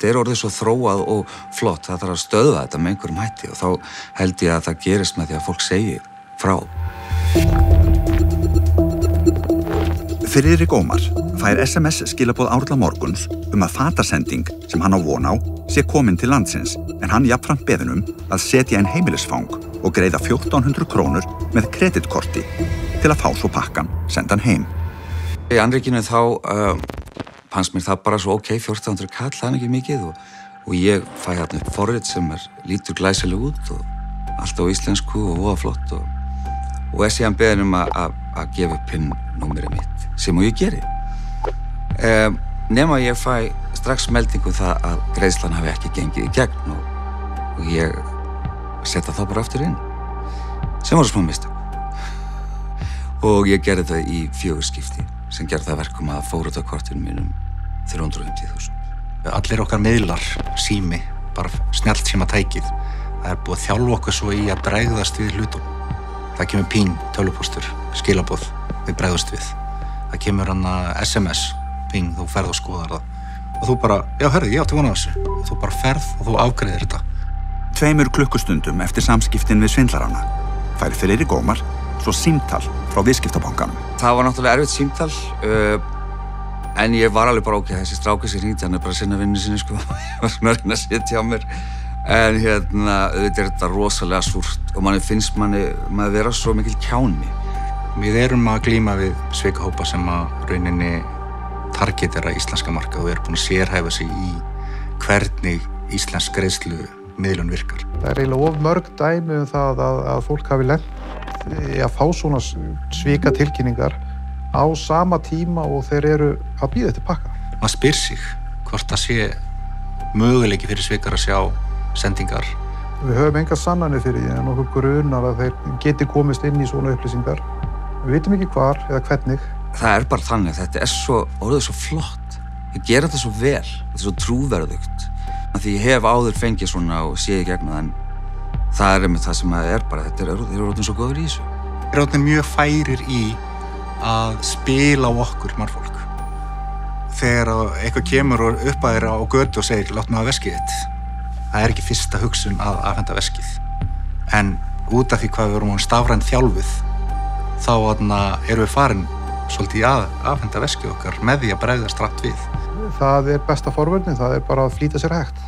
þetta orðið svo þróað og flott, það þarf að stöðva þetta með einhverjum hætti og þá held ég að það gerist með því að fólk segi frá. Friðrik Ómar fær SMS skilaboð Árla morguns að fatasending sem hann á von á sé komin til landsins en hann jafnframt beðinn að setja inn heimilisfang og greiða 1400 krónur með kreditkorti til að fá svo pakkan sendan heim. Í annríkinu þá fannst mér það bara svo 1400 kall, það ekki mikið og ég fæ hérna upp forrit sem lítur glæsileg út og allt á íslensku og voðaflott og síðan beðinn að gefa upp PIN-númerið mitt sem ég geri. Nema ég fæ strax meldingu það að greiðslan hafi ekki gengið í gegn og ég setja þá bara aftur inn sem voru smá mistök og ég gerði það í 4 skipti sem gerði það verkum að fór út á kortinu mínum 350.000. Allir okkar miðlar, sími, bara snjallsímatækið, það búið að þjálfa okkur svo í að bregðast við hlutum. Það kemur ping, tölvupóstur, skilaboð, við bregðast við. Það kemur SMS, ping, þú ferð og skoðar það. Og þú bara, já, hörðu, ég átti von á þessu. Og þú bara ferð og þú afgreiðir þetta. 2 klukkustundum eftir samskiptin við svindlarana fær Friðrik Ómar svo símtal frá viðskiptabankanum. Það var náttúrulega erfitt símtal, en ég var alveg bara þessi strákur sem hringdi, hann bara að sinna vinnu sinni, sko. Ég var svona að reyna að sitja á mér. En auðvitað þetta rosalega súrt og finnst maður vera svo mikil kjáni. Við erum að glíma við svikahópa sem að rauninni targetera íslenska markað og eru búin að sérhæfa sig í hvernig íslensk greiðslumiðlun virkar. Það eiginlega of mörg dæmi það að fólk hafi lent í að fá svona svikatilkynningar á sama tíma og þeir eru að bíða eftir pakka. Maður spyr sig hvort það sé möguleiki fyrir svikar að sjá sendingar. Við höfum enga sannanir fyrir því en okkur grunar að þeir geti komist inn í svona upplýsingar. Við vitum ekki hvar eða hvernig. Það bara þannig að þetta orðið svo flott. Ég gera þetta svo vel, þetta svo trúverðugt. Því ég hef áður fengið svona og sé í gegnum það en það einmitt það sem bara, þeir eru orðin svo góður í þessu. Þeir eru orðin mjög færir í að spila á okkur, mannfólk. Þegar eitthvað kemur upp að þeirra á götu og segir, látt mig að veskið þitt. Það ekki fyrsta hugsun að afhenda veskið. En út af því hvað við vorum stafrænt þjálfuð, þá erum við farin svolítið að afhenda veskið okkar með því að bregðast rætt við. Það besta forvörnin, það bara að flýta sér hægt.